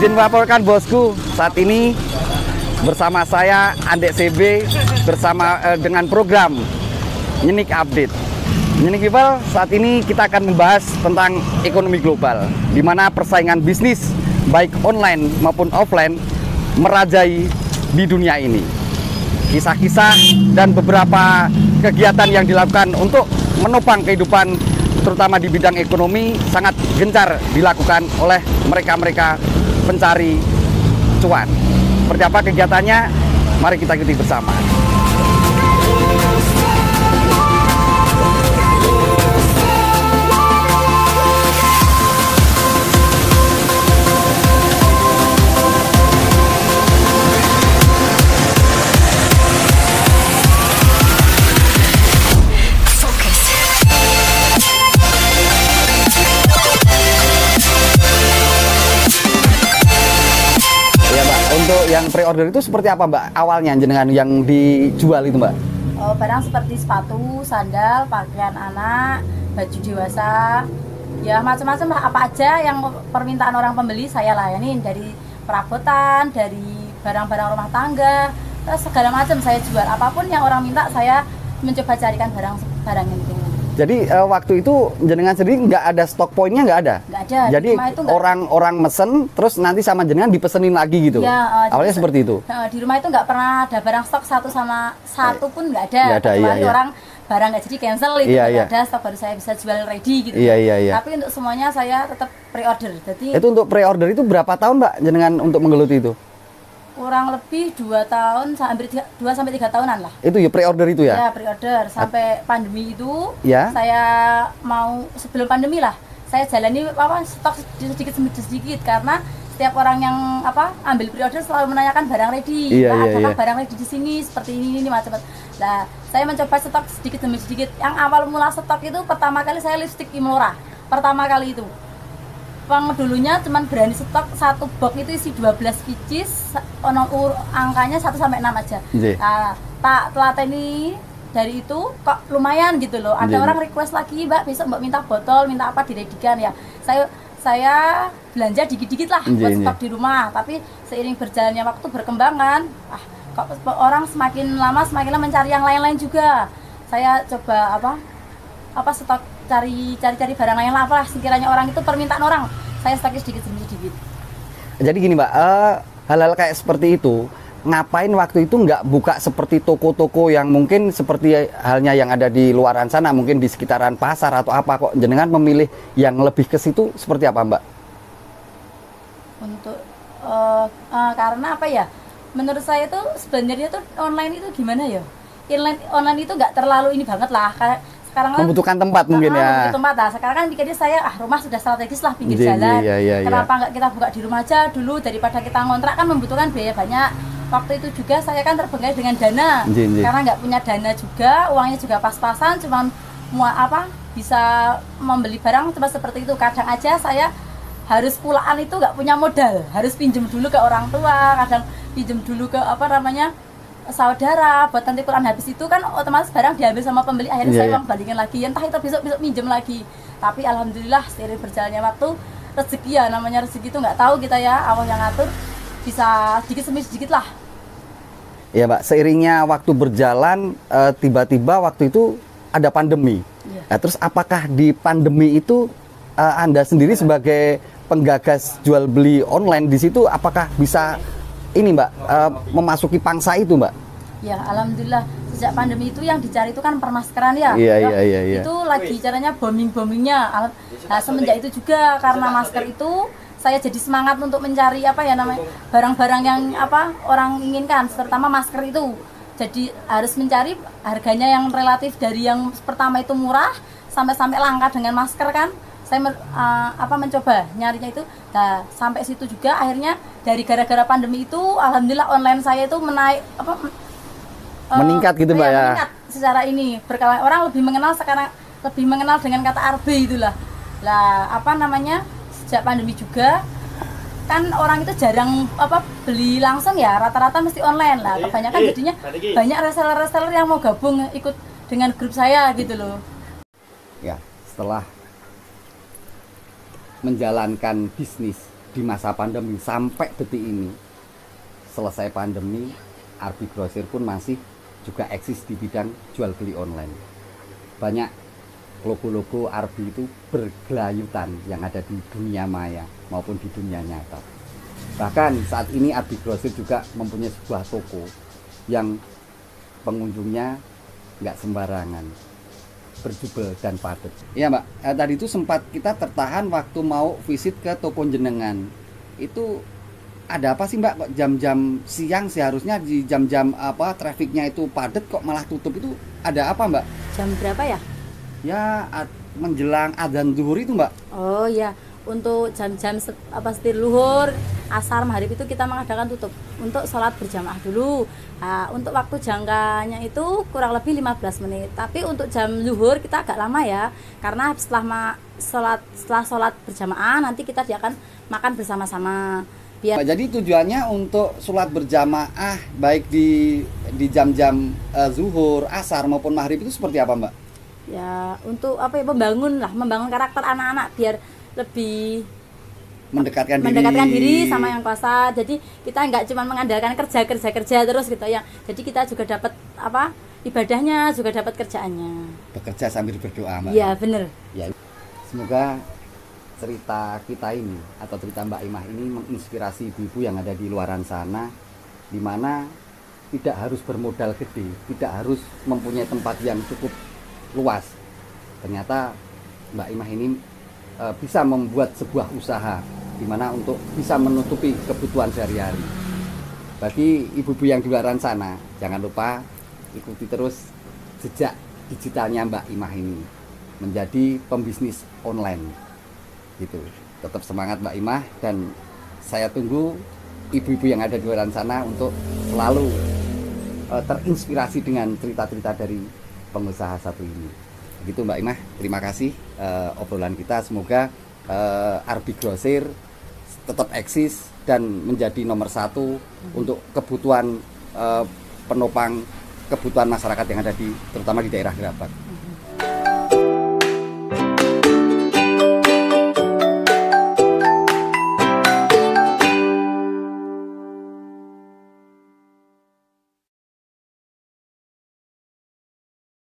Izin melaporkan bosku, saat ini bersama saya Andek CB bersama dengan program Nyenik Update. Nyenik People, saat ini kita akan membahas tentang ekonomi global, di mana persaingan bisnis baik online maupun offline merajai di dunia ini. Kisah-kisah dan beberapa kegiatan yang dilakukan untuk menopang kehidupan terutama di bidang ekonomi sangat gencar dilakukan oleh mereka-mereka pencari cuan. Seperti apa kegiatannya? Mari kita ikuti bersama. Untuk yang pre-order itu seperti apa Mbak? Awalnya jenengan yang dijual itu Mbak? Barang seperti sepatu, sandal, pakaian anak, baju dewasa, ya macam-macam lah, apa aja yang permintaan orang pembeli saya layani, dari perabotan, dari barang-barang rumah tangga, terus segala macam saya jual. Apapun yang orang minta saya mencoba carikan barang itu. Jadi waktu itu jenengan sendiri nggak ada stok poinnya, nggak ada? Nggak ada. Jadi orang-orang mesen terus nanti sama jenengan dipesenin lagi gitu? Ya, awalnya seperti itu? Di rumah itu nggak pernah ada barang stok satu pun nggak ada. Kecuali orang barang nggak jadi cancel itu ada stok baru saya bisa jual ready gitu. Tapi untuk semuanya saya tetap pre-order. Jadi itu untuk pre-order itu berapa tahun Mbak jenengan untuk menggeluti itu? Kurang lebih 2 tahun, hampir 2-3 tahunan lah. Itu ya pre-order itu ya? Ya pre-order, sampai pandemi itu saya mau, sebelum pandemi lah, saya jalani stok sedikit karena setiap orang yang ambil pre-order selalu menanyakan barang ready. Adakah barang ready di sini, seperti ini macam-macam. Nah, saya mencoba stok sedikit demi sedikit. Yang awal mula stok itu pertama kali saya lipstick Imlora. Pertama kali itu. Dulunya cuman berani stok satu box itu isi 12 pieces, angkanya 1 sampai 6 aja. Nah, tak telateni dari itu kok lumayan gitu loh. Ada orang request lagi, Mbak, besok Mbak minta botol, minta apa diredikan ya. Saya belanja dikit-dikit lah buat stok di rumah. Tapi seiring berjalannya waktu berkembangan, kok orang semakin lama mencari yang lain-lain juga. Saya coba stok cari barang lain lah, sekiranya orang itu permintaan orang, saya stoknya sedikit demi sedikit. Jadi gini Mbak, hal-hal kayak seperti itu ngapain waktu itu nggak buka seperti toko-toko yang mungkin seperti halnya yang ada di luaran sana, mungkin di sekitaran pasar atau apa, kok jenengan memilih yang lebih ke situ seperti apa Mbak? Untuk karena apa ya, menurut saya tuh sebenarnya tuh online itu gimana ya, online itu nggak terlalu ini banget lah. Sekarang membutuhkan tempat mungkin ya. Tempat lah. Sekarang kan pikirnya saya rumah sudah strategis lah, pinggir jalan. Kenapa nggak kita buka di rumah aja dulu daripada kita ngontrak, kan membutuhkan biaya banyak. Waktu itu juga saya kan terbengkalai dengan dana. Karena nggak punya dana juga, uangnya juga pas-pasan, cuma bisa membeli barang cuma seperti itu. Kadang aja saya harus pulaan itu nggak punya modal, harus pinjem dulu ke orang tua, kadang pinjem dulu ke saudara buat nanti pulang. Habis itu kan otomatis barang diambil sama pembeli, akhirnya saya uang balikin lagi, entah itu besok minjem lagi. Tapi alhamdulillah seiring berjalannya waktu, rezeki ya, namanya rezeki itu nggak tahu kita ya, Allah yang ngatur, bisa sedikit demi sedikit lah. Ya Mbak, seiringnya waktu berjalan, tiba-tiba waktu itu ada pandemi. Nah, terus apakah di pandemi itu Anda sendiri sebagai penggagas jual beli online di situ, apakah bisa ini Mbak, memasuki pangsa itu Mbak? Ya alhamdulillah, sejak pandemi itu yang dicari itu kan permaskeran ya. Iya. Itu lagi caranya boomingnya. Nah, semenjak itu juga karena masker itu saya jadi semangat untuk mencari barang-barang yang orang inginkan, terutama masker itu. Jadi harus mencari harganya yang relatif dari yang pertama itu murah sampai langka dengan masker kan. Saya mencoba nyarinya itu. Nah, sampai situ juga akhirnya dari gara-gara pandemi itu alhamdulillah online saya itu meningkat gitu Mbak ya. Meningkat secara ini berkala, orang lebih mengenal dengan kata RB itulah. Lah sejak pandemi juga kan orang itu jarang beli langsung ya, rata-rata mesti online lah. Kebanyakan jadinya banyak reseller-reseller yang mau gabung ikut dengan grup saya gitu loh. Ya, setelah menjalankan bisnis di masa pandemi sampai detik ini, selesai pandemi, Arbi Grosir pun masih juga eksis di bidang jual beli online. Banyak logo-logo Arbi itu bergelayutan yang ada di dunia maya maupun di dunia nyata. Bahkan saat ini Arbi Grosir juga mempunyai sebuah toko yang pengunjungnya nggak sembarangan, berjubel dan padat. Iya Mbak, tadi itu sempat kita tertahan waktu mau visit ke toko jenengan. Itu ada apa sih Mbak, kok jam-jam siang seharusnya di jam-jam apa trafiknya itu padat kok malah tutup, itu ada apa Mbak? Jam berapa ya? Ya menjelang adzan zuhur itu Mbak. Oh ya, untuk jam-jam setir luhur, asar, maghrib itu kita mengadakan tutup untuk sholat berjamaah dulu. Nah, untuk waktu jangkanya itu kurang lebih 15 menit. Tapi untuk jam zuhur kita agak lama ya, karena setelah sholat berjamaah nanti kita akan makan bersama-sama. Jadi tujuannya untuk sholat berjamaah baik di jam-jam zuhur, asar maupun maghrib itu seperti apa Mbak? Ya untuk apa ya, membangun karakter anak-anak biar lebih mendekatkan diri sama yang kuasa. Jadi kita nggak cuma mengandalkan kerja terus gitu ya. Jadi kita juga dapat apa, ibadahnya, juga dapat kerjaannya. Bekerja sambil berdoa Mbak. Iya bener. Ya, semoga cerita kita ini atau cerita Mbak Imah ini menginspirasi ibu-ibu yang ada di luaran sana, di mana tidak harus bermodal gede, tidak harus mempunyai tempat yang cukup luas. Ternyata Mbak Imah ini bisa membuat sebuah usaha di mana untuk bisa menutupi kebutuhan sehari-hari. Bagi ibu-ibu yang di luaran sana, jangan lupa ikuti terus jejak digitalnya Mbak Imah ini menjadi pembisnis online. Gitu. Tetap semangat Mbak Imah, dan saya tunggu ibu-ibu yang ada di luar sana untuk selalu terinspirasi dengan cerita-cerita dari pengusaha satu ini. Begitu Mbak Imah, terima kasih obrolan kita. Semoga Arbi Grosir tetap eksis dan menjadi nomor satu untuk kebutuhan penopang kebutuhan masyarakat yang ada terutama di daerah Gerabak.